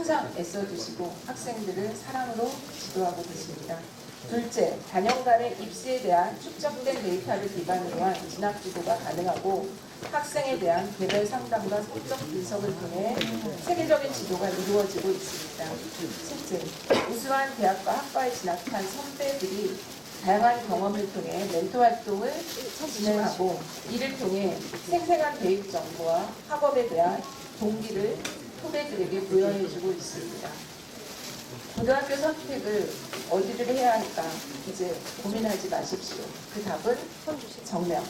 항상 애써주시고 학생들을 사랑으로 지도하고 계십니다. 둘째, 단연간의 입시에 대한 축적된 데이터를 기반으로 한 진학 지도가 가능하고 학생에 대한 개별 상담과 성적 분석을 통해 세계적인 지도가 이루어지고 있습니다. 셋째, 우수한 대학과 학과에 진학한 선배들이 다양한 경험을 통해 멘토 활동을 진행하고 이를 통해 생생한 대입 정보와 학업에 대한 동기를 후배들에게 부여해주고 있습니다. 고등학교 선택을 어디를 해야 할까 이제 고민하지 마십시오. 그 답은 정명.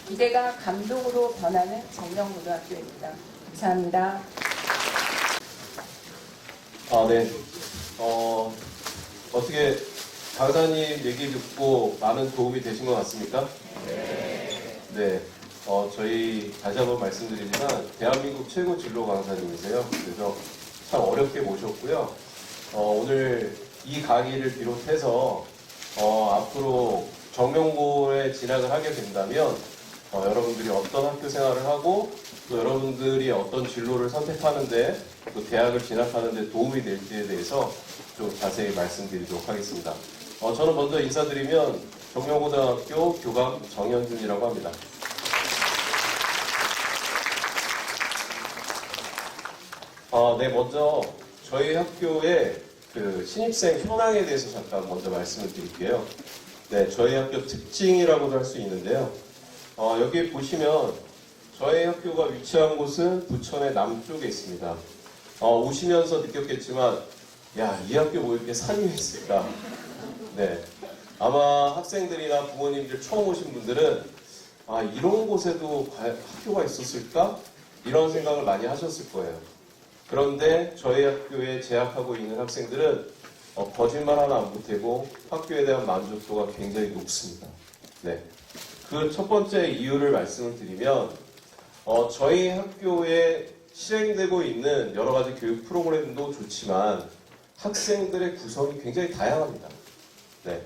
기대가 감동으로 변하는 정명고등학교입니다. 감사합니다. 네. 어떻게 강사님 얘기 듣고 많은 도움이 되신 것 같습니까? 네. 저희 다시 한번 말씀드리지만 대한민국 최고 진로 강사님이세요. 그래서 참 어렵게 모셨고요. 오늘 이 강의를 비롯해서 앞으로 정명고에 진학을 하게 된다면 여러분들이 어떤 학교 생활을 하고 또 여러분들이 어떤 진로를 선택하는데 또 대학을 진학하는데 도움이 될지에 대해서 좀 자세히 말씀드리도록 하겠습니다. 저는 먼저 인사드리면 정명고등학교 교감 정현준이라고 합니다. 네, 먼저 저희 학교의 그 신입생 현황에 대해서 잠깐 먼저 말씀을 드릴게요. 네, 저희 학교 특징이라고도 할 수 있는데요. 여기 보시면 저희 학교가 위치한 곳은 부천의 남쪽에 있습니다. 오시면서 느꼈겠지만, 야, 이 학교 뭐 이렇게 산 위에 있을까? 네, 아마 학생들이나 부모님들 처음 오신 분들은 이런 곳에도 학교가 있었을까? 이런 생각을 많이 하셨을 거예요. 그런데 저희 학교에 재학하고 있는 학생들은 거짓말 하나 안 보태고 학교에 대한 만족도가 굉장히 높습니다. 네. 그 첫 번째 이유를 말씀을 드리면 저희 학교에 실행되고 있는 여러 가지 교육 프로그램도 좋지만 학생들의 구성이 굉장히 다양합니다. 네.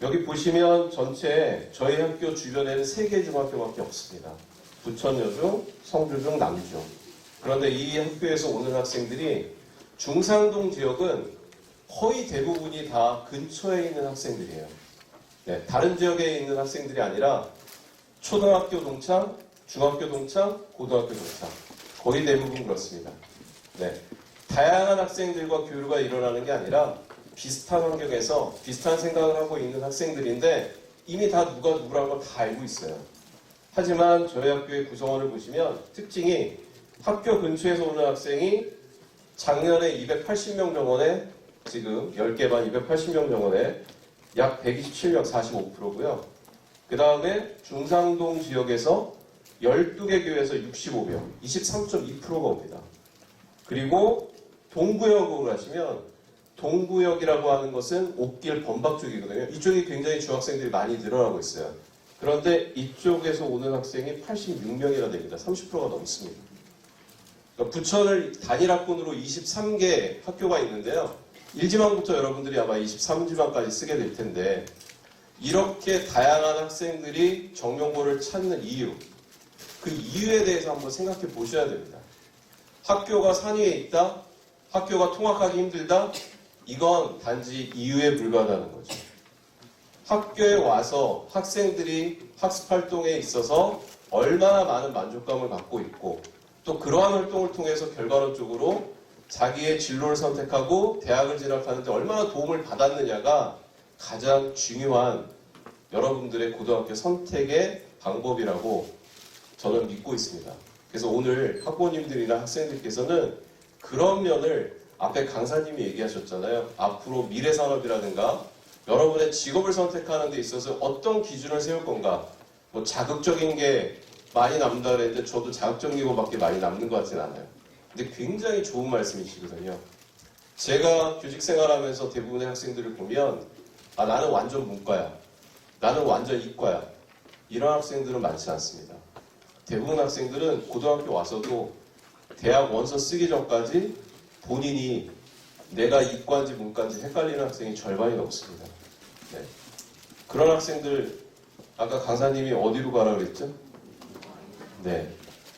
여기 보시면 전체 저희 학교 주변에는 3개 중학교밖에 없습니다. 부천여중, 성주중, 남중. 그런데 이 학교에서 오는 학생들이 중상동 지역은 거의 대부분이 다 근처에 있는 학생들이에요. 네, 다른 지역에 있는 학생들이 아니라 초등학교 동창, 중학교 동창, 고등학교 동창. 거의 대부분 그렇습니다. 네, 다양한 학생들과 교류가 일어나는 게 아니라 비슷한 환경에서 비슷한 생각을 하고 있는 학생들인데 이미 다 누가 누구라는 걸 다 알고 있어요. 하지만 저희 학교의 구성원을 보시면 특징이 학교 근처에서 오는 학생이 작년에 280명 정원에 지금 10개 반 280명 정원에 약 127명 45%고요. 그 다음에 중상동 지역에서 12개 교회에서 65명 23.2%가 옵니다. 그리고 동구역으로 가시면 동구역이라고 하는 것은 옥길 범박 쪽이거든요. 이쪽이 굉장히 중학생들이 많이 늘어나고 있어요. 그런데 이쪽에서 오는 학생이 86명이나 됩니다. 30%가 넘습니다. 그러니까 부천을 단일학군으로 23개 학교가 있는데요. 1지망부터 여러분들이 아마 23지망까지 쓰게 될 텐데 이렇게 다양한 학생들이 정명고를 찾는 이유, 그 이유에 대해서 한번 생각해 보셔야 됩니다. 학교가 산 위에 있다, 학교가 통학하기 힘들다, 이건 단지 이유에 불과하다는 거죠. 학교에 와서 학생들이 학습활동에 있어서 얼마나 많은 만족감을 갖고 있고 또 그러한 활동을 통해서 결과론적으로 자기의 진로를 선택하고 대학을 진학하는데 얼마나 도움을 받았느냐가 가장 중요한 여러분들의 고등학교 선택의 방법이라고 저는 믿고 있습니다. 그래서 오늘 학부모님들이나 학생들께서는 그런 면을 앞에 강사님이 얘기하셨잖아요. 앞으로 미래산업이라든가 여러분의 직업을 선택하는 데 있어서 어떤 기준을 세울 건가. 뭐 자극적인 게 많이 남는다 그랬는데 저도 자극적인 거밖에 많이 남는 것 같진 않아요. 근데 굉장히 좋은 말씀이시거든요. 제가 교직 생활하면서 대부분의 학생들을 보면 나는 완전 문과야. 나는 완전 이과야. 이런 학생들은 많지 않습니다. 대부분 학생들은 고등학교 와서도 대학 원서 쓰기 전까지 본인이 내가 이과인지 문과인지 헷갈리는 학생이 절반이 넘습니다. 네. 그런 학생들 아까 강사님이 어디로 가라 그랬죠? 네.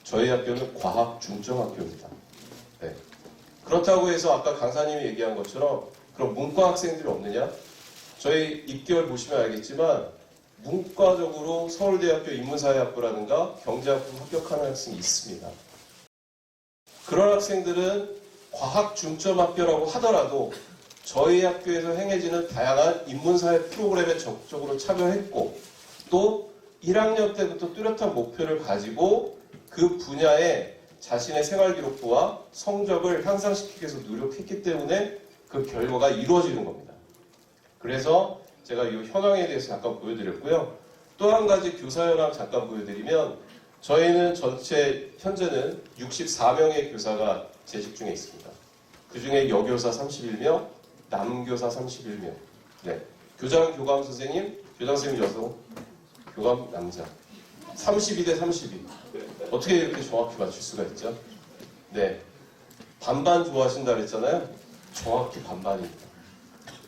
저희 학교는 과학 중점학교입니다. 네. 그런 그렇다고 해서 아까 강사님이 얘기한 것처럼 그럼 문과 학생들이 없느냐? 저희 입결 보시면 알겠지만 문과적으로 서울대학교 인문사회학부라든가 경제학부 합격하는 학생이 있습니다. 그런 학생들은 과학 중점 학교라고 하더라도 저희 학교에서 행해지는 다양한 인문사회 프로그램에 적극적으로 참여했고 또 1학년 때부터 뚜렷한 목표를 가지고 그 분야에 자신의 생활기록부와 성적을 향상시키기 위해서 노력했기 때문에 그 결과가 이루어지는 겁니다. 그래서 제가 이 현황에 대해서 잠깐 보여드렸고요. 또 한 가지 교사 현황 잠깐 보여드리면 저희는 전체 현재는 64명의 교사가 재직 중에 있습니다. 그 중에 여교사 31명, 남교사 31명. 네. 교장, 교감 선생님, 교장 선생님 여성, 교감 남자. 32대 32. 어떻게 이렇게 정확히 맞출 수가 있죠? 네. 반반 좋아하신다 그랬잖아요. 정확히 반반입니다.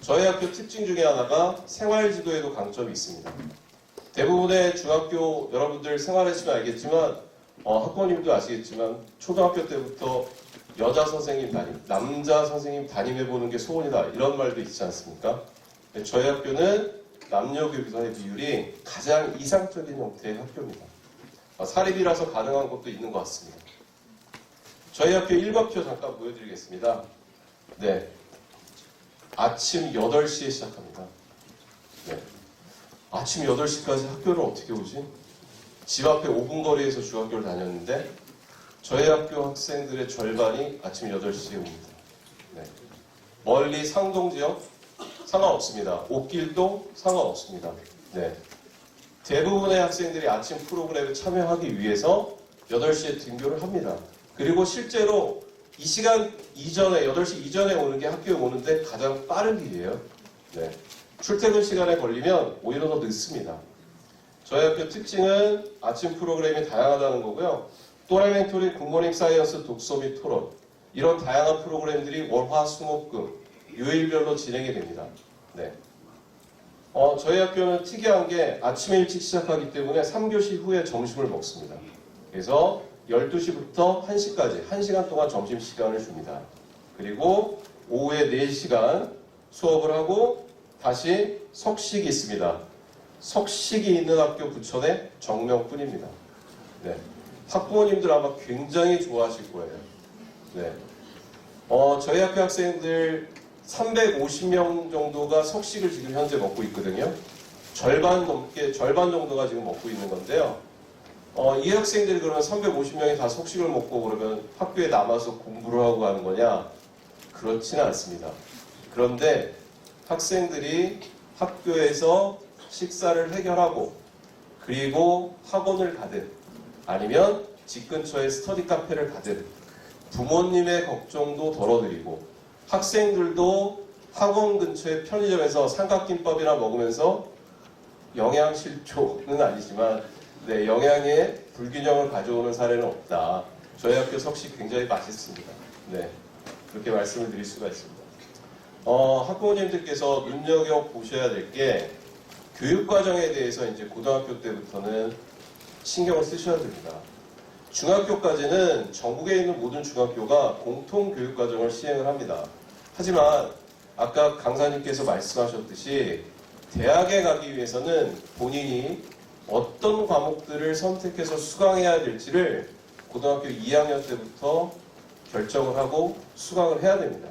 저희 학교 특징 중에 하나가 생활지도에도 강점이 있습니다. 대부분의 중학교 여러분들 생활하시면 알겠지만 학부모님도 아시겠지만 초등학교 때부터 여자 선생님 담임, 남자 선생님 담임해보는 게 소원이다 이런 말도 있지 않습니까? 저희 학교는 남녀 교사의 비율이 가장 이상적인 형태의 학교입니다. 사립이라서 가능한 것도 있는 것 같습니다. 저희 학교 일과표 잠깐 보여드리겠습니다. 네, 아침 8시에 시작합니다. 네. 아침 8시까지 학교를 어떻게 오지? 집 앞에 5분 거리에서 중학교를 다녔는데 저희 학교 학생들의 절반이 아침 8시에 옵니다. 네. 멀리 상동 지역 상관없습니다. 옥길도 상관없습니다. 네. 대부분의 학생들이 아침 프로그램에 참여하기 위해서 8시에 등교를 합니다. 그리고 실제로 이 시간 이전에 8시 이전에 오는 게 학교에 오는데 가장 빠른 길이에요. 네. 출퇴근 시간에 걸리면 오히려 더 늦습니다. 저희 학교 특징은 아침 프로그램이 다양하다는 거고요. 또래 멘토링, 굿모닝 사이언스, 독서 및 토론 이런 다양한 프로그램들이 월화, 수목금, 요일별로 진행이 됩니다. 네. 저희 학교는 특이한 게 아침에 일찍 시작하기 때문에 3교시 후에 점심을 먹습니다. 그래서 12시부터 1시까지 1시간 동안 점심시간을 줍니다. 그리고 오후에 4시간 수업을 하고 다시 석식이 있습니다. 석식이 있는 학교 부천의 정명뿐입니다. 네. 학부모님들 아마 굉장히 좋아하실 거예요. 네. 저희 학교 학생들 350명 정도가 석식을 지금 현재 먹고 있거든요. 절반 정도가 지금 먹고 있는 건데요. 이 학생들이 그러면 350명이 다 석식을 먹고 그러면 학교에 남아서 공부를 하고 가는 거냐? 그렇지는 않습니다. 그런데 학생들이 학교에서 식사를 해결하고 그리고 학원을 가든 아니면 집 근처에 스터디 카페를 가든 부모님의 걱정도 덜어드리고 학생들도 학원 근처의 편의점에서 삼각김밥이나 먹으면서 영양실조는 아니지만 네, 영양의 불균형을 가져오는 사례는 없다. 저희 학교 석식 굉장히 맛있습니다. 네, 그렇게 말씀을 드릴 수가 있습니다. 학부모님들께서 눈여겨보셔야 될 게 교육과정에 대해서 이제 고등학교 때부터는 신경을 쓰셔야 됩니다. 중학교까지는 전국에 있는 모든 중학교가 공통교육과정을 시행을 합니다. 하지만 아까 강사님께서 말씀하셨듯이 대학에 가기 위해서는 본인이 어떤 과목들을 선택해서 수강해야 될지를 고등학교 2학년 때부터 결정을 하고 수강을 해야 됩니다.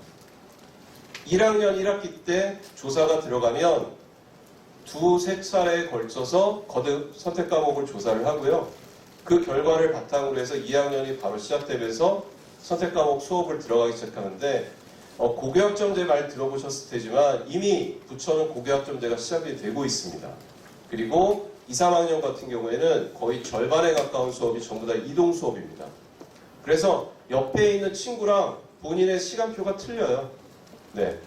1학년 1학기 때 조사가 들어가면 두세 차례에 걸쳐서 거듭 선택 과목을 조사를 하고요. 그 결과를 바탕으로 해서 2학년이 바로 시작되면서 선택 과목 수업을 들어가기 시작하는데 고교학점제 말 들어보셨을 테지만 이미 부천은 고교학점제가 시작이 되고 있습니다. 그리고 2, 3학년 같은 경우에는 거의 절반에 가까운 수업이 전부 다 이동 수업입니다. 그래서 옆에 있는 친구랑 본인의 시간표가 틀려요. 네.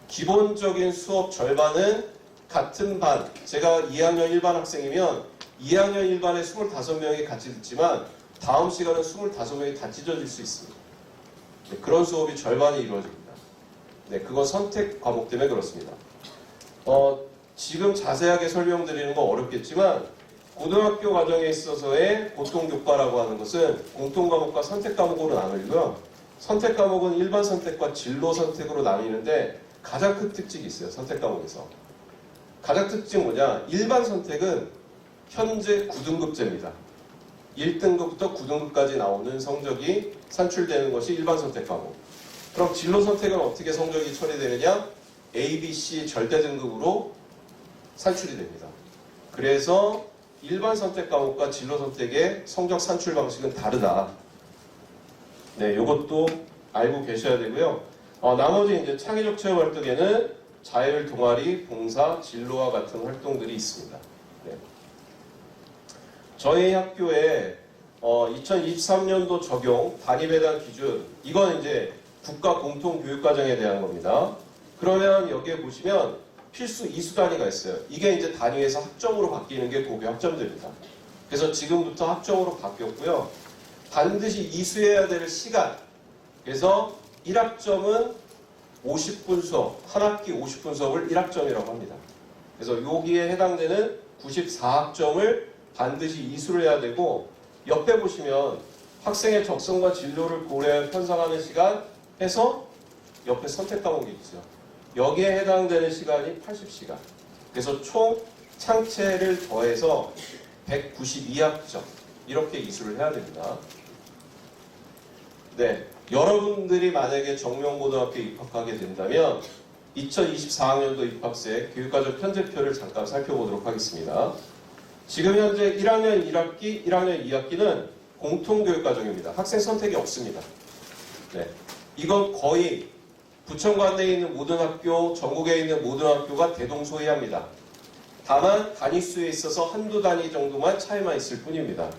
기본적인 수업 절반은 같은 반, 제가 2학년 1반 학생이면 2학년 1반에 25명이 같이 듣지만 다음 시간은 25명이 다 찢어질 수 있습니다. 네, 그런 수업이 절반이 이루어집니다. 네, 그건 선택 과목 때문에 그렇습니다. 지금 자세하게 설명드리는 건 어렵겠지만 고등학교 과정에 있어서의 보통교과라고 하는 것은 공통과목과 선택과목으로 나누고요. 선택 과목은 일반 선택과 진로 선택으로 나뉘는데 가장 큰 특징이 있어요. 선택 과목에서. 가장 특징 뭐냐? 일반 선택은 현재 9등급제입니다. 1등급부터 9등급까지 나오는 성적이 산출되는 것이 일반 선택 과목. 그럼 진로 선택은 어떻게 성적이 처리되느냐? A, B, C 절대 등급으로 산출이 됩니다. 그래서 일반 선택 과목과 진로 선택의 성적 산출 방식은 다르다. 네, 이것도 알고 계셔야 되고요. 나머지 이제 창의적 체험 활동에는 자율 동아리, 봉사, 진로와 같은 활동들이 있습니다. 네. 저희 학교에 2023년도 적용 단위에 대한 기준, 이건 이제 국가 공통 교육과정에 대한 겁니다. 그러면 여기에 보시면 필수 이수 단위가 있어요. 이게 이제 단위에서 학점으로 바뀌는 게 고교 학점제입니다. 그래서 지금부터 학점으로 바뀌었고요. 반드시 이수해야 될 시간. 그래서 1학점은 50분 수업, 한 학기 50분 수업을 1학점이라고 합니다. 그래서 여기에 해당되는 94학점을 반드시 이수를 해야 되고, 옆에 보시면 학생의 적성과 진로를 고려해 편성하는 시간 해서 옆에 선택 과목이 있죠. 여기에 해당되는 시간이 80시간. 그래서 총 창체를 더해서 192학점 이렇게 이수를 해야 됩니다. 네, 여러분들이 만약에 정명고등학교에 입학하게 된다면 2024학년도 입학생 교육과정 편제표를 잠깐 살펴보도록 하겠습니다. 지금 현재 1학년 1학기, 1학년 2학기는 공통교육과정입니다. 학생 선택이 없습니다. 네, 이건 거의 부천관 내에 있는 모든 학교, 전국에 있는 모든 학교가 대동소이합니다. 다만 단위수에 있어서 한두 단위 정도만 차이만 있을 뿐입니다.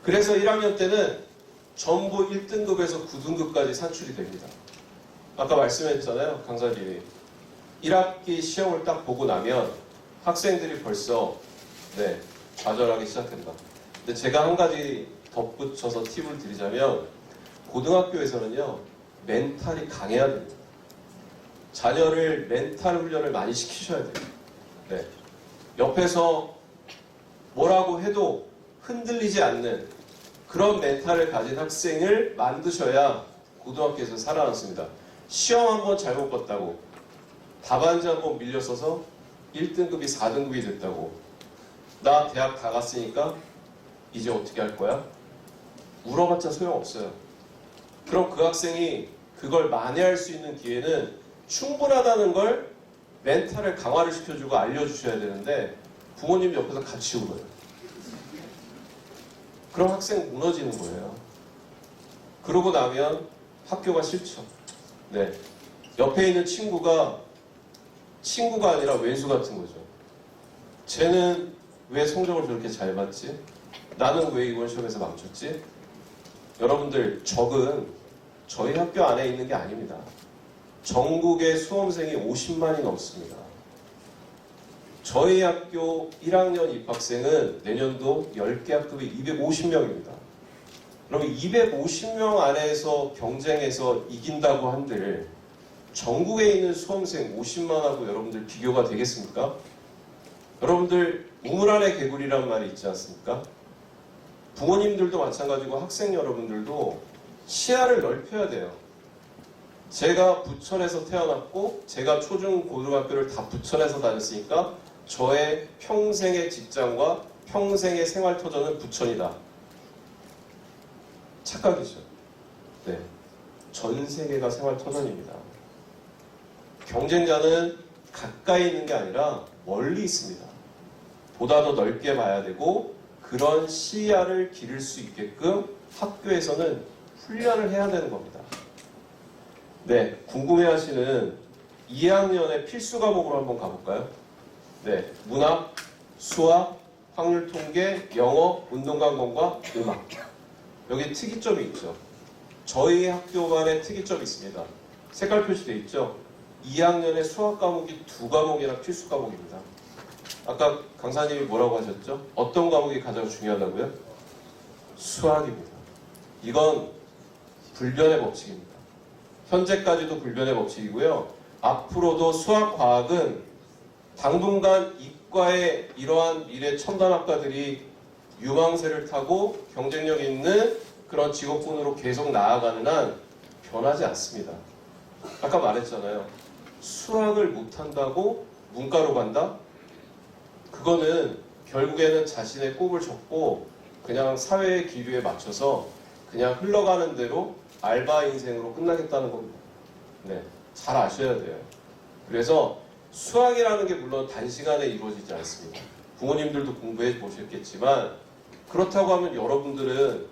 그래서 1학년 때는 전부 1등급에서 9등급까지 산출이 됩니다. 아까 말씀했잖아요, 강사님이. 1학기 시험을 딱 보고 나면 학생들이 벌써 좌절하기 시작한다. 근데 제가 한 가지 덧붙여서 팁을 드리자면 고등학교에서는요, 멘탈이 강해야 됩니다. 자녀를 멘탈 훈련을 많이 시키셔야 돼요. 네. 옆에서 뭐라고 해도 흔들리지 않는 그런 멘탈을 가진 학생을 만드셔야 고등학교에서 살아남습니다. 시험 한번 잘못 봤다고, 답안지 한번 밀려서서 1등급이 4등급이 됐다고, 나 대학 다 갔으니까 이제 어떻게 할 거야? 울어봤자 소용없어요. 그럼 그 학생이 그걸 만회할 수 있는 기회는 충분하다는 걸 멘탈을 강화를 시켜주고 알려주셔야 되는데 부모님 옆에서 같이 울어요. 그럼 학생 무너지는 거예요. 그러고 나면 학교가 싫죠. 네. 옆에 있는 친구가 아니라 왼수 같은 거죠. 쟤는 왜 성적을 저렇게 잘 받지? 나는 왜 이번 시험에서 망쳤지? 여러분들, 적은 저희 학교 안에 있는 게 아닙니다. 전국의 수험생이 50만이 넘습니다. 저희 학교 1학년 입학생은 내년도 10개 학급이 250명입니다. 그러면 250명 안에서 경쟁해서 이긴다고 한들 전국에 있는 수험생 50만하고 여러분들 비교가 되겠습니까? 여러분들 우물 안의 개구리란 말이 있지 않습니까? 부모님들도 마찬가지고 학생 여러분들도 시야를 넓혀야 돼요. 제가 부천에서 태어났고 제가 초중 고등학교를 다 부천에서 다녔으니까 저의 평생의 직장과 평생의 생활 터전은 부천이다. 착각이죠. 네, 전 세계가 생활 터전입니다. 경쟁자는 가까이 있는 게 아니라 멀리 있습니다. 보다 더 넓게 봐야 되고 그런 시야를 기를 수 있게끔 학교에서는 훈련을 해야 되는 겁니다. 네, 궁금해하시는 2학년의 필수 과목으로 한번 가볼까요? 네, 문학, 수학, 확률 통계, 영어, 운동관광과 음악. 여기 특이점이 있죠. 저희 학교만의 특이점이 있습니다. 색깔 표시되어 있죠. 2학년의 수학 과목이 2과목이나 필수 과목입니다. 아까 강사님이 뭐라고 하셨죠? 어떤 과목이 가장 중요하다고요? 수학입니다. 이건 불변의 법칙입니다. 현재까지도 불변의 법칙이고요. 앞으로도 수학, 과학은 당분간 이과의 이러한 미래 첨단학과들이 유망세를 타고 경쟁력 있는 그런 직업군으로 계속 나아가는 한 변하지 않습니다. 아까 말했잖아요. 수학을 못한다고 문과로 간다? 그거는 결국에는 자신의 꿈을 접고 그냥 사회의 기류에 맞춰서 그냥 흘러가는 대로 알바 인생으로 끝나겠다는 겁니다. 네, 잘 아셔야 돼요. 그래서 수학이라는 게 물론 단시간에 이루어지지 않습니다. 부모님들도 공부해 보셨겠지만 그렇다고 하면 여러분들은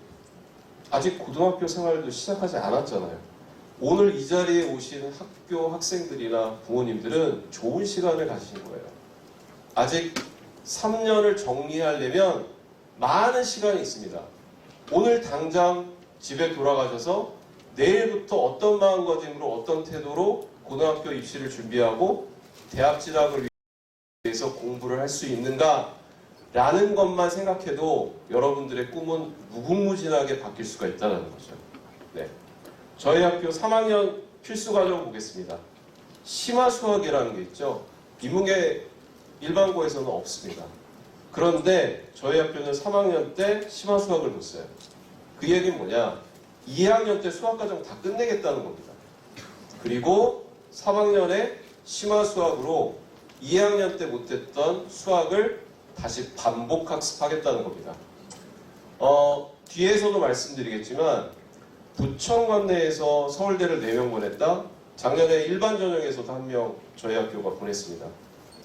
아직 고등학교 생활도 시작하지 않았잖아요. 오늘 이 자리에 오신 학교 학생들이나 부모님들은 좋은 시간을 가지신 거예요. 아직 3년을 정리하려면 많은 시간이 있습니다. 오늘 당장 집에 돌아가셔서 내일부터 어떤 마음가짐으로 어떤 태도로 고등학교 입시를 준비하고 대학 진학을 위해서 공부를 할 수 있는가 라는 것만 생각해도 여러분들의 꿈은 무궁무진하게 바뀔 수가 있다는 거죠. 네. 저희 학교 3학년 필수 과정 보겠습니다. 심화수학이라는 게 있죠. 인문계 일반고에서는 없습니다. 그런데 저희 학교는 3학년 때 심화수학을 뒀어요. 그 얘기는 뭐냐? 2학년 때 수학과정 다 끝내겠다는 겁니다. 그리고 3학년에 심화수학으로 2학년 때 못했던 수학을 다시 반복 학습하겠다는 겁니다. 뒤에서도 말씀드리겠지만 부천관내에서 서울대를 4명 보냈다. 작년에 일반 전형에서도 1명 저희 학교가 보냈습니다.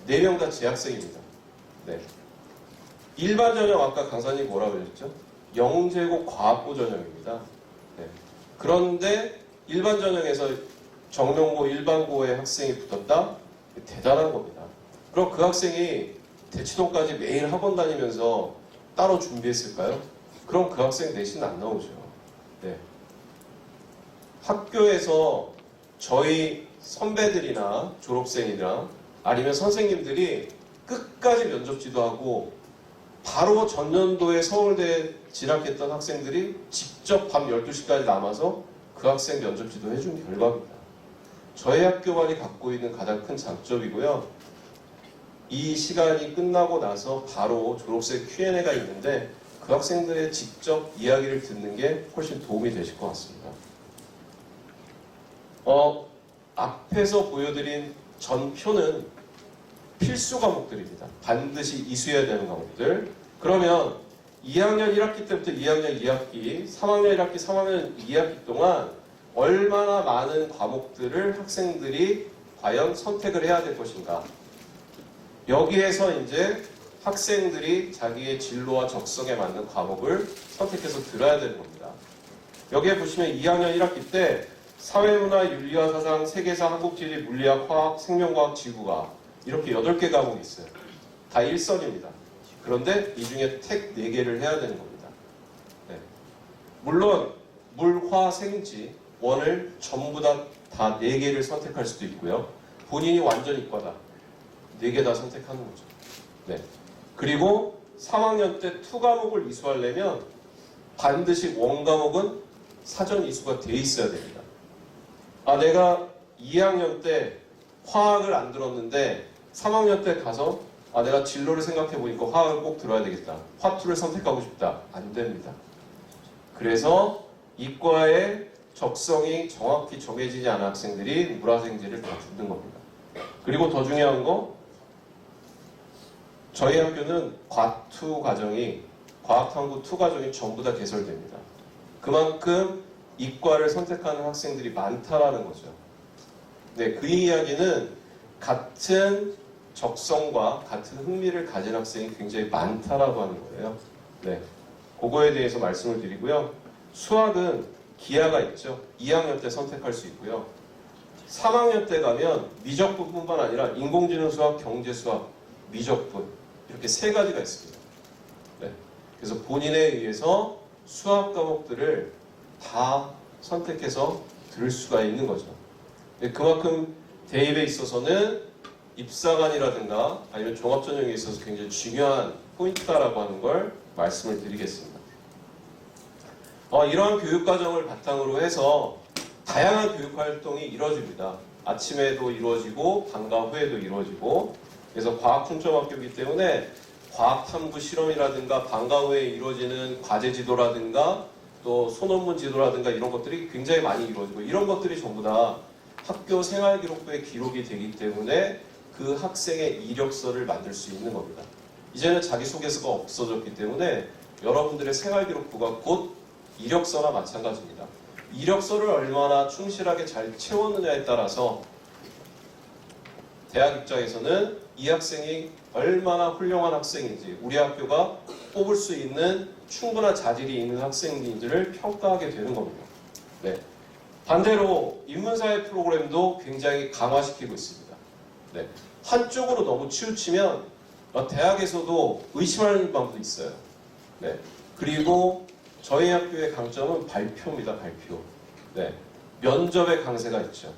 4명 다 재학생입니다. 네. 일반 전형 아까 강사님 뭐라고 그러셨죠? 영재고 과학고 전형입니다. 네. 그런데 일반 전형에서 정명고 일반고의 학생이 붙었다? 대단한 겁니다. 그럼 그 학생이 대치동까지 매일 학원 다니면서 따로 준비했을까요? 그럼 그 학생 내신 안 나오죠. 네. 학교에서 저희 선배들이나 졸업생이나 아니면 선생님들이 끝까지 면접 지도하고 바로 전년도에 서울대에 진학했던 학생들이 직접 밤 12시까지 남아서 그 학생 면접 지도해 준 결과입니다. 저희 학교만이 갖고 있는 가장 큰 장점이고요. 이 시간이 끝나고 나서 바로 졸업생 Q&A가 있는데 그 학생들의 직접 이야기를 듣는 게 훨씬 도움이 되실 것 같습니다. 앞에서 보여드린 전표는 필수 과목들입니다. 반드시 이수해야 되는 과목들. 그러면 2학년 1학기 때부터 2학년 2학기, 3학년 1학기, 3학년 2학기 동안 얼마나 많은 과목들을 학생들이 과연 선택을 해야 될 것인가. 여기에서 이제 학생들이 자기의 진로와 적성에 맞는 과목을 선택해서 들어야 되는 겁니다. 여기에 보시면 2학년 1학기 때 사회문화, 윤리와 사상, 세계사, 한국지리, 물리학, 화학, 생명과학, 지구과학 이렇게 8개 과목이 있어요. 다 1선입니다. 그런데 이 중에 택 4개를 해야 되는 겁니다. 네. 물론 물, 화, 생지, 원을 전부 다 4개를 선택할 수도 있고요. 본인이 완전 이과다. 4개 다 선택하는 거죠. 네. 그리고 3학년 때 2과목을 이수하려면 반드시 원과목은 사전 이수가 돼 있어야 됩니다. 내가 2학년 때 화학을 안 들었는데 3학년 때 가서 내가 진로를 생각해 보니까 화학을 꼭 들어야 되겠다. 화투를 선택하고 싶다. 안 됩니다. 그래서 이과의 적성이 정확히 정해지지 않은 학생들이 물화생지를 다 듣는 겁니다. 그리고 더 중요한 거 저희 학교는 과투 과정이 과학탐구 2 과정이 전부 다 개설됩니다. 그만큼 이과를 선택하는 학생들이 많다라는 거죠. 네, 그 이야기는 같은 적성과 같은 흥미를 가진 학생이 굉장히 많다라고 하는 거예요. 네, 그거에 대해서 말씀을 드리고요. 수학은 기하가 있죠. 2학년 때 선택할 수 있고요. 3학년 때 가면 미적분뿐만 아니라 인공지능 수학, 경제 수학, 미적분 이렇게 3가지가 있습니다. 네, 그래서 본인에 의해서 수학 과목들을 다 선택해서 들을 수가 있는 거죠. 네, 그만큼 대입에 있어서는 입사관이라든가 아니면 종합전형에 있어서 굉장히 중요한 포인트다라고 하는 걸 말씀을 드리겠습니다. 이러한 교육과정을 바탕으로 해서 다양한 교육활동이 이루어집니다. 아침에도 이루어지고 방과 후에도 이루어지고 그래서 과학중점학교이기 때문에 과학탐구 실험이라든가 방과 후에 이루어지는 과제 지도라든가 또 소논문 지도라든가 이런 것들이 굉장히 많이 이루어지고 이런 것들이 전부 다 학교 생활기록부에 기록이 되기 때문에 그 학생의 이력서를 만들 수 있는 겁니다. 이제는 자기소개서가 없어졌기 때문에 여러분들의 생활기록부가 곧 이력서나 마찬가지입니다. 이력서를 얼마나 충실하게 잘 채웠느냐에 따라서 대학 입장에서는 이 학생이 얼마나 훌륭한 학생인지 우리 학교가 뽑을 수 있는 충분한 자질이 있는 학생인지를 평가하게 되는 겁니다. 네. 반대로 인문사회 프로그램도 굉장히 강화시키고 있습니다. 네. 한쪽으로 너무 치우치면 대학에서도 의심하는 방법도 있어요. 네. 그리고 저희 학교의 강점은 발표입니다. 발표. 네. 면접의 강세가 있죠.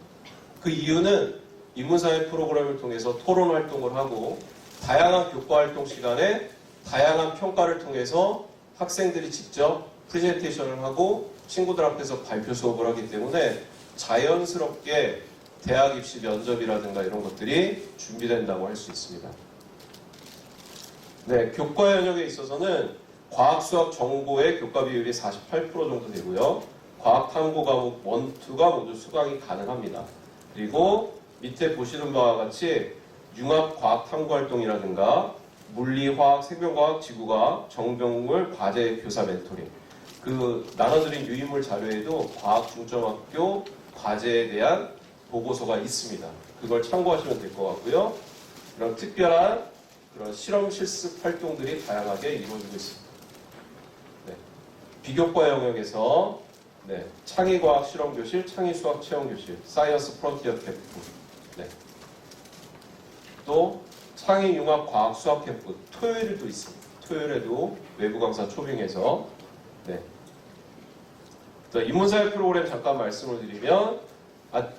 그 이유는 인문사회 프로그램을 통해서 토론 활동을 하고 다양한 교과 활동 시간에 다양한 평가를 통해서 학생들이 직접 프레젠테이션을 하고 친구들 앞에서 발표 수업을 하기 때문에 자연스럽게 대학 입시 면접이라든가 이런 것들이 준비된다고 할 수 있습니다. 네, 교과 영역에 있어서는 과학, 수학, 정보의 교과 비율이 48% 정도 되고요. 과학 탐구 과목 1, 2가 모두 수강이 가능합니다. 그리고 밑에 보시는 바와 같이 융합 과학 탐구 활동이라든가 물리, 화학, 생명과학, 지구과학, 정병물, 과제 교사 멘토링 그 나눠드린 유인물 자료에도 과학 중점학교 과제에 대한 보고서가 있습니다. 그걸 참고하시면 될 것 같고요. 이런 특별한 그런 실험 실습 활동들이 다양하게 이루어지고 있습니다. 네. 비교과 영역에서 네. 창의과학 실험교실, 창의수학 체험교실, 사이언스 프론티어 캠프 네. 또 창의융합 과학 수학 캠프 토요일에도 있습니다. 토요일에도 외부 강사 초빙해서 네. 또 인문사회 프로그램 잠깐 말씀을 드리면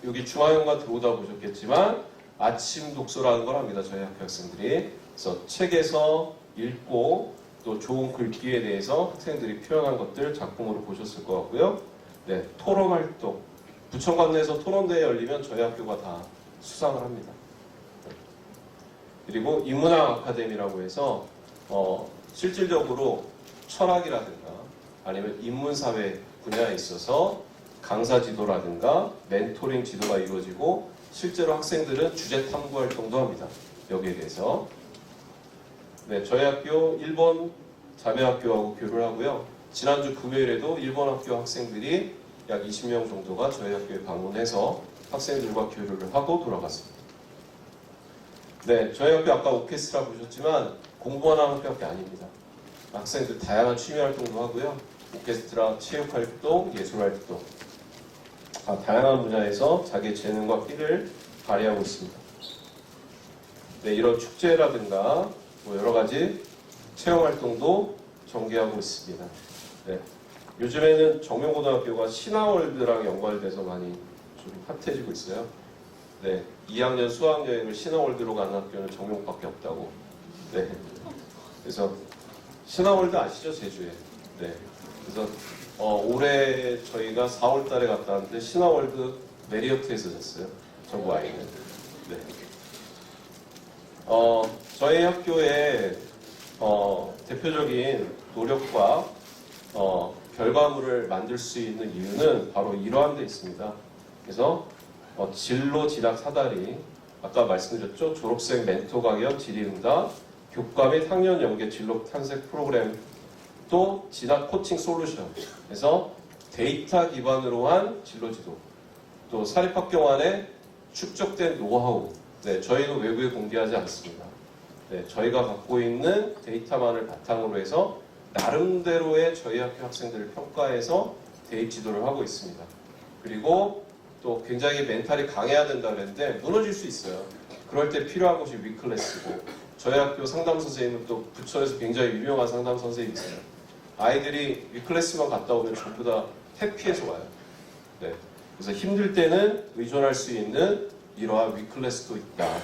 여기 중앙연관 들어오다 보셨겠지만 아침 독서라는 걸 합니다. 저희 학교 학생들이. 그래서 책에서 읽고 또 좋은 글귀에 대해서 학생들이 표현한 것들 작품으로 보셨을 것 같고요. 네, 토론 활동. 부천관 내에서 토론대회 열리면 저희 학교가 다 수상을 합니다. 그리고 인문학 아카데미라고 해서 실질적으로 철학이라든가 아니면 인문사회 분야에 있어서 강사 지도라든가 멘토링 지도가 이루어지고 실제로 학생들은 주제 탐구 활동도 합니다. 여기에 대해서. 네, 저희 학교 일본 자매학교하고 교류를 하고요. 지난주 금요일에도 일본 학교 학생들이 약 20명 정도가 저희 학교에 방문해서 학생들과 교류를 하고 돌아갔습니다. 네, 저희 학교 아까 오케스트라 보셨지만 공부만 하는 학교밖에 아닙니다. 학생들 다양한 취미 활동도 하고요. 오케스트라, 체육 활동, 예술 활동 다양한 분야에서 자기의 재능과 끼를 발휘하고 있습니다. 네, 이런 축제라든가 뭐 여러 가지 체험 활동도 전개하고 있습니다. 네, 요즘에는 정명고등학교가 신화월드랑 연관돼서 많이 좀 핫해지고 있어요. 네, 2학년 수학여행을 신화월드로 가는 학교는 정명밖에 없다고. 네, 그래서 신화월드 아시죠? 제주에. 네, 그래서 올해 저희가 4월달에 갔다 왔는데 신화월드 메리어트에서 잤어요. 전부 아이는. 네. 저희 학교의 대표적인 노력과 결과물을 만들 수 있는 이유는 바로 이러한 데 있습니다. 그래서 진로 진학 사다리, 아까 말씀드렸죠. 졸업생 멘토 강연, 질의응답, 교과 및 학년 연계 진로 탐색 프로그램, 또 진학 코칭 솔루션. 그래서 데이터 기반으로 한 진로 지도, 또 사립학교만의 축적된 노하우. 네, 저희는 외부에 공개하지 않습니다. 네, 저희가 갖고 있는 데이터만을 바탕으로 해서 나름대로의 저희 학교 학생들을 평가해서 대입 지도를 하고 있습니다. 그리고 또 굉장히 멘탈이 강해야 된다 그랬는데 무너질 수 있어요. 그럴 때 필요한 것이 위클래스고, 저희 학교 상담 선생님은 또 부천에서 굉장히 유명한 상담 선생님이세요. 아이들이 위클래스만 갔다 오면 전부 다 해피해서 와요. 네, 그래서 힘들 때는 의존할 수 있는 이러한 위클래스도 있다.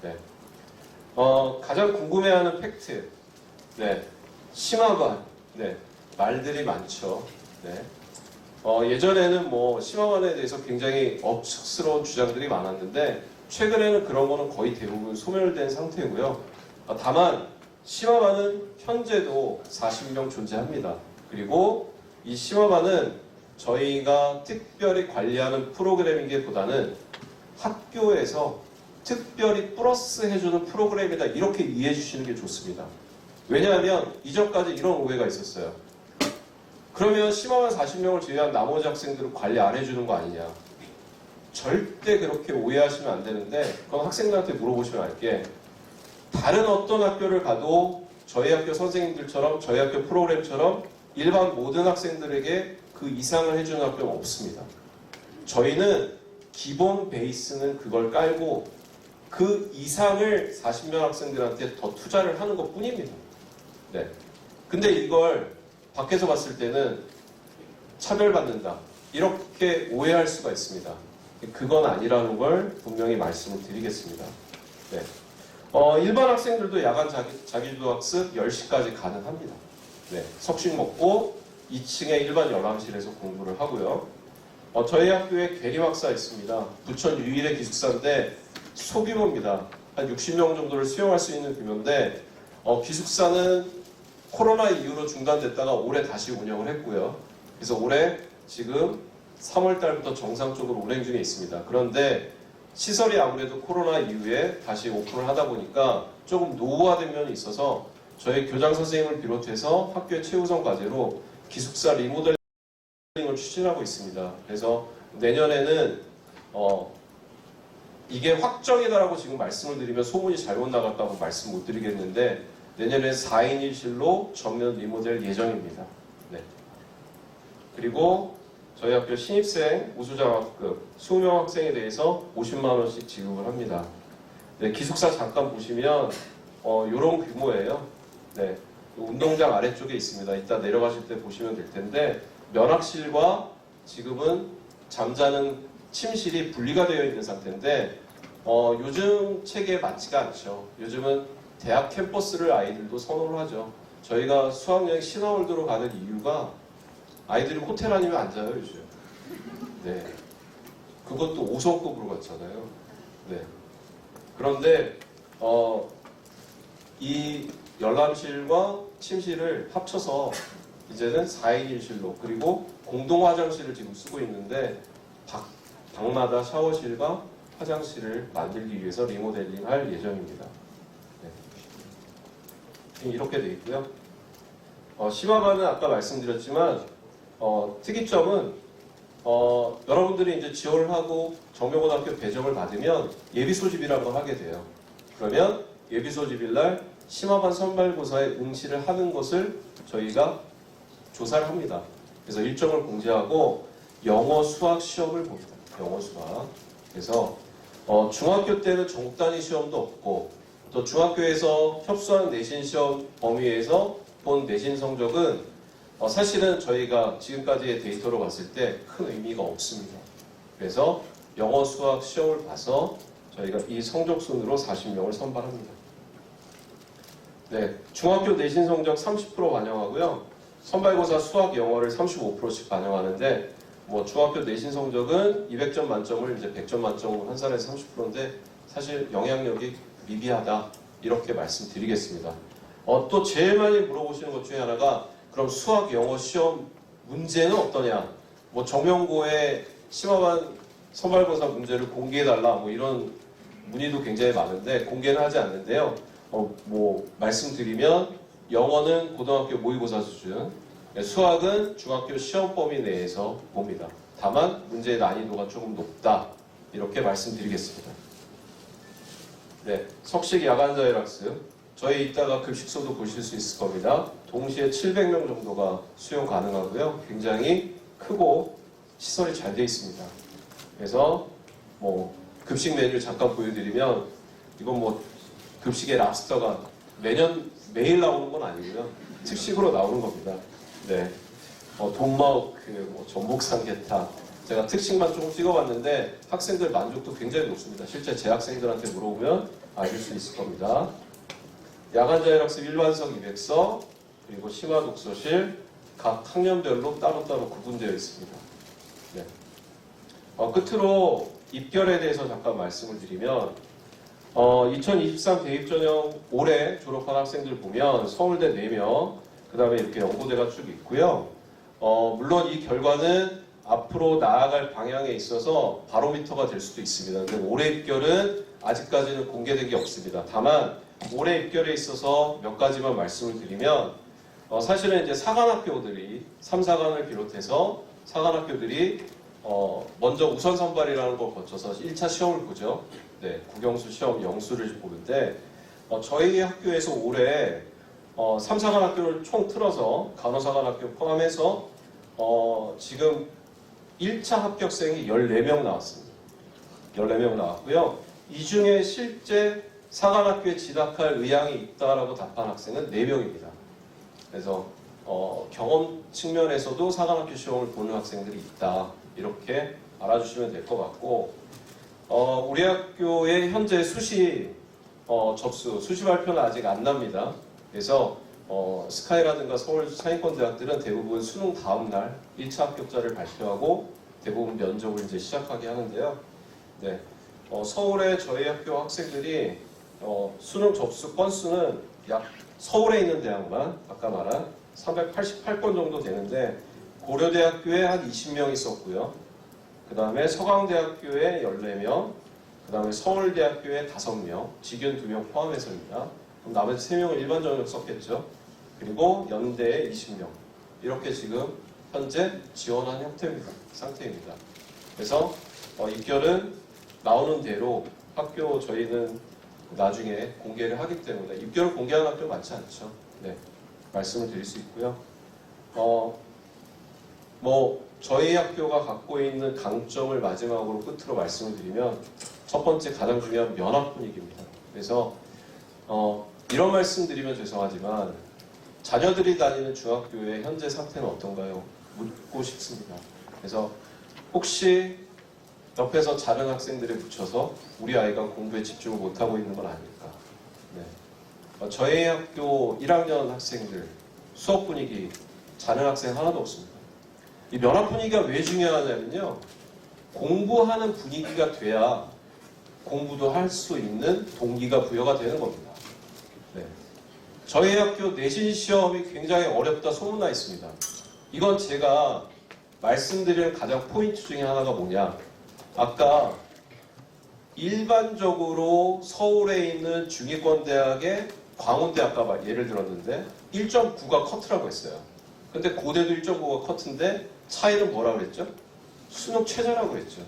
네. 가장 궁금해하는 팩트. 네. 심화반. 네. 말들이 많죠. 네. 예전에는 뭐 심화반에 대해서 굉장히 억측스러운 주장들이 많았는데 최근에는 그런 거는 거의 대부분 소멸된 상태고요. 다만 심화반은 현재도 40명 존재합니다. 그리고 이 심화반은 저희가 특별히 관리하는 프로그램이기보다는 학교에서 특별히 플러스 해주는 프로그램이다, 이렇게 이해해 주시는 게 좋습니다. 왜냐하면 이전까지 이런 오해가 있었어요. 그러면 심화반 40명을 제외한 나머지 학생들은 관리 안 해주는 거 아니냐. 절대 그렇게 오해하시면 안 되는데, 그건 학생들한테 물어보시면 알게, 다른 어떤 학교를 가도 저희 학교 선생님들처럼, 저희 학교 프로그램처럼 일반 모든 학생들에게 그 이상을 해주는 학교는 없습니다. 저희는 기본 베이스는 그걸 깔고 그 이상을 40명 학생들한테 더 투자를 하는 것 뿐입니다. 네. 근데 이걸 밖에서 봤을 때는 차별받는다, 이렇게 오해할 수가 있습니다. 그건 아니라는 걸 분명히 말씀을 드리겠습니다. 네. 일반 학생들도 야간 자기주도 학습 10시까지 가능합니다. 네. 석식 먹고 2층에 일반 열람실에서 공부를 하고요. 저희 학교에 계림학사 있습니다. 부천 유일의 기숙사인데 소규모입니다. 한 60명 정도를 수용할 수 있는 규모인데, 기숙사는 코로나 이후로 중단됐다가 올해 다시 운영을 했고요. 그래서 올해 지금 3월 달부터 정상적으로 운행 중에 있습니다. 그런데 시설이 아무래도 코로나 이후에 다시 오픈을 하다 보니까 조금 노후화된 면이 있어서 저희 교장 선생님을 비롯해서 학교의 최우선 과제로 기숙사 리모델링을 추진하고 있습니다. 그래서 내년에는 이게 확정이다라고 지금 말씀을 드리면 소문이 잘못 나갈까봐 말씀 못 드리겠는데, 내년에 4인 1실로 전면 리모델 예정입니다. 네. 그리고 저희 학교 신입생 우수장학급 20명 학생에 대해서 50만 원씩 지급을 합니다. 네, 기숙사 잠깐 보시면 이런 규모예요. 네, 운동장 아래쪽에 있습니다. 이따 내려가실 때 보시면 될 텐데, 면학실과 지금은 잠자는 침실이 분리가 되어 있는 상태인데, 요즘 체계에 맞지가 않죠. 요즘은 대학 캠퍼스를 아이들도 선호를 하죠. 저희가 수학여행 신화월드로 가는 이유가 아이들이 호텔 아니면 안 자요, 요즘. 네. 그것도 5성급으로 갔잖아요. 네. 그런데, 이 열람실과 침실을 합쳐서 이제는 4인 1실로, 그리고 공동 화장실을 지금 쓰고 있는데, 방마다 샤워실과 화장실을 만들기 위해서 리모델링 할 예정입니다. 네. 이렇게 되어 있고요. 심화반은 아까 말씀드렸지만, 특이점은, 여러분들이 이제 지원을 하고 정명고등학교 배정을 받으면 예비소집이라는 걸 하게 돼요. 그러면 예비소집일날 심화반 선발고사에 응시를 하는 것을 저희가 조사를 합니다. 그래서 일정을 공지하고 영어, 수학 시험을 봅니다. 영어, 수학. 그래서 중학교 때는 전국 단위 시험도 없고, 또 중학교에서 협수하는 내신 시험 범위에서 본 내신 성적은 사실은 저희가 지금까지의 데이터로 봤을 때 큰 의미가 없습니다. 그래서 영어, 수학 시험을 봐서 저희가 이 성적 순으로 40명을 선발합니다. 네, 중학교 내신 성적 30% 반영하고요. 선발고사 수학, 영어를 35%씩 반영하는데, 중학교 내신 성적은 200점 만점을 이제 100점 만점으로 환산해서 30%인데 사실 영향력이 미비하다, 이렇게 말씀드리겠습니다. 또 제일 많이 물어보시는 것 중에 하나가, 그럼 수학, 영어 시험 문제는 어떠냐? 정명고의 심화반 선발고사 문제를 공개해달라, 이런 문의도 굉장히 많은데 공개는 하지 않는데요. 말씀드리면 영어는 고등학교 모의고사 수준, 수학은 중학교 시험 범위 내에서 봅니다. 다만 문제의 난이도가 조금 높다, 이렇게 말씀드리겠습니다. 네, 석식 야간자율학습, 저희 이따가 급식소도 보실 수 있을 겁니다. 동시에 700명 정도가 수용 가능하고요. 굉장히 크고 시설이 잘 되어 있습니다. 그래서 급식 메뉴를 잠깐 보여드리면, 이건 급식에 랍스터가 매일 나오는 건 아니고요. 특식으로 나오는 겁니다. 네, 돈마호크, 전복 삼계탕. 제가 특식만 조금 찍어봤는데 학생들 만족도 굉장히 높습니다. 실제 제 학생들한테 물어보면 아실 수 있을 겁니다. 야간자율학습 일반석 200석, 그리고 심화독서실, 각 학년별로 따로따로 구분되어 있습니다. 네. 끝으로 입결에 대해서 잠깐 말씀을 드리면, 2023 대입전형 올해 졸업한 학생들 보면 서울대 4명, 그 다음에 이렇게 연고대가 쭉 있고요. 물론 이 결과는 앞으로 나아갈 방향에 있어서 바로미터가 될 수도 있습니다. 근데 올해 입결은 아직까지는 공개된 게 없습니다. 다만 올해 입결에 있어서 몇 가지만 말씀을 드리면 사실은 이제 사관학교들이 3, 4관을 비롯해서 사관학교들이 먼저 우선 선발이라는 걸 거쳐서 1차 시험을 보죠. 네, 국영수 시험 영수를 보는데 저희 학교에서 올해 3, 4관학교를 총 틀어서 간호사관학교 포함해서 지금 1차 합격생이 14명 나왔습니다. 14명 나왔고요. 이 중에 실제 사관학교에 진학할 의향이 있다라고 답한 학생은 4명입니다. 그래서 경험 측면에서도 사관학교 시험을 보는 학생들이 있다. 이렇게 알아주시면 될 것 같고 우리 학교의 현재 수시 수시 발표는 아직 안 납니다. 그래서 스카이라든가 서울 상위권 대학들은 대부분 수능 다음 날 1차 합격자를 발표하고 대부분 면접을 이제 시작하게 하는데요. 네, 서울의 저희 학교 학생들이 수능 접수 건수는 약 서울에 있는 대학만 아까 말한 388건 정도 되는데 고려대학교에 한 20명 있었고요. 그 다음에 서강대학교에 14명, 그 다음에 서울대학교에 5명, 직윤 2명 포함해서입니다. 그럼 나머지 3명을 일반 전형 썼겠죠. 그리고 연대에 20명. 이렇게 지금 현재 지원한 상태입니다. 그래서 입결은 나오는 대로 학교 저희는 나중에 공개를 하기 때문에 입결을 공개하는 학교 많지 않죠. 네, 말씀을 드릴 수 있고요. 저희 학교가 갖고 있는 강점을 마지막으로 끝으로 말씀을 드리면 첫 번째 가장 중요한 면학 분위기입니다. 그래서 이런 말씀 드리면 죄송하지만 자녀들이 다니는 중학교의 현재 상태는 어떤가요? 묻고 싶습니다. 그래서 혹시 옆에서 자른 학생들에 묻혀서 우리 아이가 공부에 집중을 못하고 있는 건 아닐까? 네. 저희 학교 1학년 학생들 수업 분위기 자른 학생 하나도 없습니다. 이 면학 분위기가 왜 중요하냐면요. 공부하는 분위기가 돼야 공부도 할 수 있는 동기가 부여가 되는 겁니다. 네. 저희 학교 내신 시험이 굉장히 어렵다 소문나 있습니다. 이건 제가 말씀드릴 가장 포인트 중에 하나가 뭐냐. 아까 일반적으로 서울에 있는 중위권 대학의 광운대 아까 예를 들었는데 1.9가 커트라고 했어요. 근데 고대도 1.9가 커트인데 차이는 뭐라고 그랬죠? 수능 최저라고 했죠.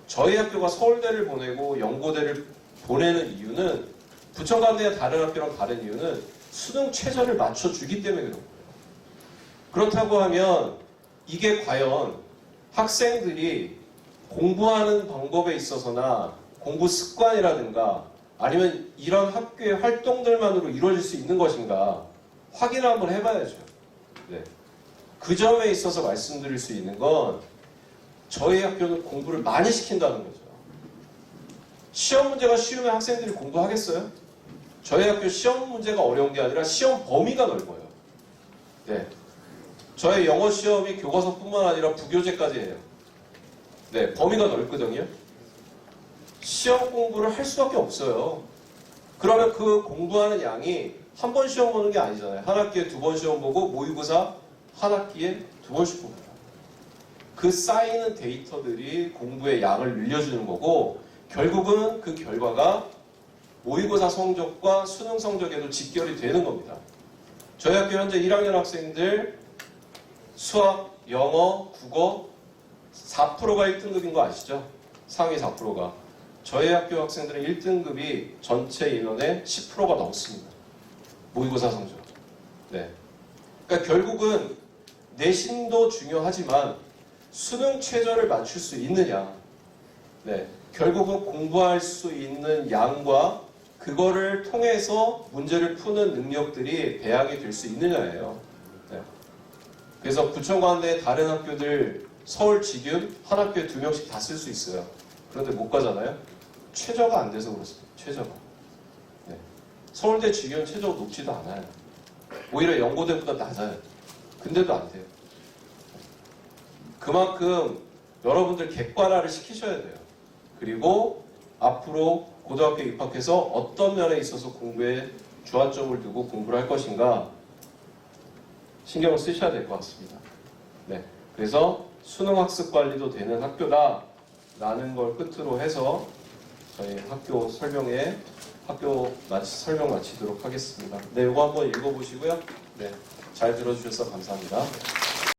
저희 학교가 서울대를 보내고 연고대를 보내는 이유는 부천관대와 다른 학교랑 다른 이유는 수능 최저를 맞춰주기 때문에 그런 거예요. 그렇다고 하면 이게 과연 학생들이 공부하는 방법에 있어서나 공부 습관이라든가 아니면 이런 학교의 활동들만으로 이루어질 수 있는 것인가 확인을 한번 해봐야죠. 네. 그 점에 있어서 말씀드릴 수 있는 건 저희 학교는 공부를 많이 시킨다는 거죠. 시험 문제가 쉬우면 학생들이 공부하겠어요? 저희 학교 시험 문제가 어려운 게 아니라 시험 범위가 넓어요. 네. 저희 영어 시험이 교과서뿐만 아니라 부교재까지 해요. 네, 범위가 넓거든요. 시험 공부를 할 수밖에 없어요. 그러면 그 공부하는 양이 한 번 시험 보는 게 아니잖아요. 한 학기에 2번 시험 보고 모의고사 한 학기에 2번씩 봅니다. 그 쌓이는 데이터들이 공부의 양을 늘려주는 거고 결국은 그 결과가 모의고사 성적과 수능 성적에도 직결이 되는 겁니다. 저희 학교 현재 1학년 학생들 수학, 영어, 국어 4%가 1등급인 거 아시죠? 상위 4%가. 저희 학교 학생들은 1등급이 전체 인원의 10%가 넘습니다. 모의고사 성적. 네. 그러니까 결국은 내신도 중요하지만 수능 최저를 맞출 수 있느냐. 네. 결국은 공부할 수 있는 양과 그거를 통해서 문제를 푸는 능력들이 배양이 될 수 있느냐예요. 네. 그래서 부천관대 다른 학교들 서울 직윤 한 학교에 2명씩 다 쓸 수 있어요. 그런데 못 가잖아요. 최저가 안 돼서 그렇습니다. 최저가. 네. 서울대 직윤 최저가 높지도 않아요. 오히려 연고대보다 낮아요. 근데도 안 돼요. 그만큼 여러분들 객관화를 시키셔야 돼요. 그리고 앞으로 고등학교 입학해서 어떤 면에 있어서 공부에 주안점을 두고 공부를 할 것인가 신경을 쓰셔야 될 것 같습니다. 네. 그래서 수능 학습 관리도 되는 학교다라는 걸 끝으로 해서 저희 학교 설명 마치도록 하겠습니다. 네, 이거 한번 읽어보시고요. 네, 잘 들어주셔서 감사합니다.